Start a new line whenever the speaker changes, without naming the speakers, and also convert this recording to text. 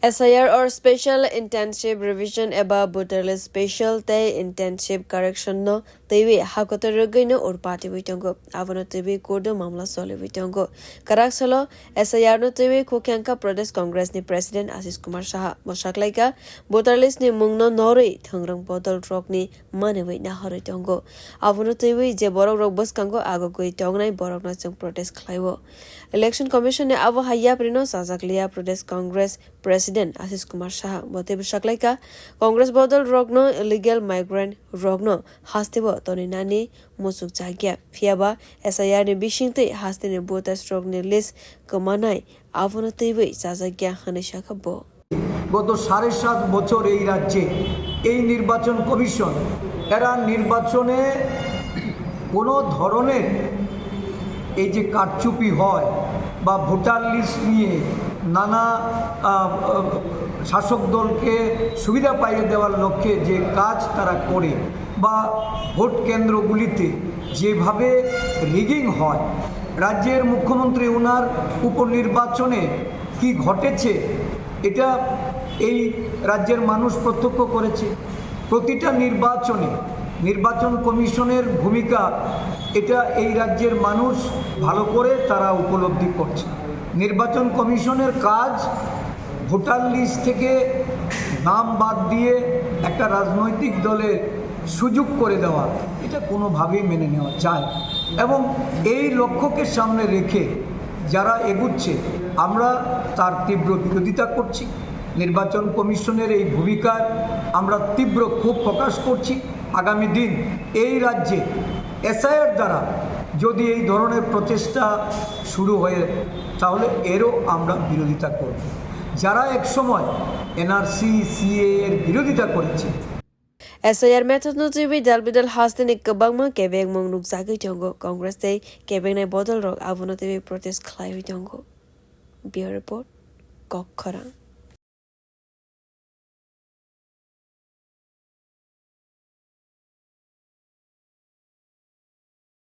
SIR or Special Intensive Revision eba Buterle Special Te Intensive Correction no twiwi hakoto rogino or party witongo avono twiwi kodo mamla sole witongo karaksalo SIR no twiwi kengkha pradesh Congress ni President Ashish Kumar Saha mosaklaika Buterles ni mungno nori thangrang bottle rock ni manewi na horitongo avono twiwi je borok rok boskango agogoi tongnai borok na chung protest khlaiwo Election Commission ne avo hayya prino sajaklia Pradesh Congress President Ashish Kumar Saha bote bishaklaika Congress bodol rogno illegal migrant rogno hastebo toni nani musuk jagya fiaba SIR ne bishingte haste ne voters rogne list kamanai avono teiwe sajagya hanisha khabo
গত 7.5 বছর এই রাজ্যে এই নির্বাচন commission এরা নির্বাচনে কোনো ধরনের এই যে কারচুপি হয় বা ভোটার লিস্ট নিয়ে নানা শাসক দলকে সুবিধা পাইয়ে দেওয়ার লক্ষ্যে যে কাজ তারা করে বা ভোট কেন্দ্রগুলিতে যেভাবে রিগিং হয় রাজ্যের মুখ্যমন্ত্রী ওনার উপনির্বাচনে কি ঘটেছে এটা এই রাজ্যের মানুষ প্রত্যক্ষ করেছে প্রতিটা নির্বাচনে নির্বাচন কমিশনের ভূমিকা এটা এই রাজ্যের মানুষ ভালো করে তারা উপলব্ধি করছে নির্বাচন কমিশনের কাজ ভোটার লিস্ট থেকে নাম বাদ দিয়ে একটা রাজনৈতিক দলের সুযোগ করে দেওয়া এটা কোনোভাবেই মেনে নেওয়া যায় এবং এই লক্ষ্যকে সামনে রেখে যারা এগুচ্ছে আমরা তার তীব্র বিরোধিতা করছি নির্বাচন কমিশনের এই ভূমিকার আমরা তীব্র ক্ষোভ প্রকাশ করছি আগামী দিন এই রাজ্যে SIR দ্বারা যদি এই ধরনের প্রচেষ্টা শুরু হয় তাহলে এরও আমরা বিরোধিতা করব যারা একসময় NRC CA এর বিরোধিতা করেছে
SIR method no twiwi dalbidal hasten ikbangma kebeng mongnuk jagoi tongo Congress te kebeng nai bodol rok avono twiwi protest khlaiwi tongo Bureau report khuk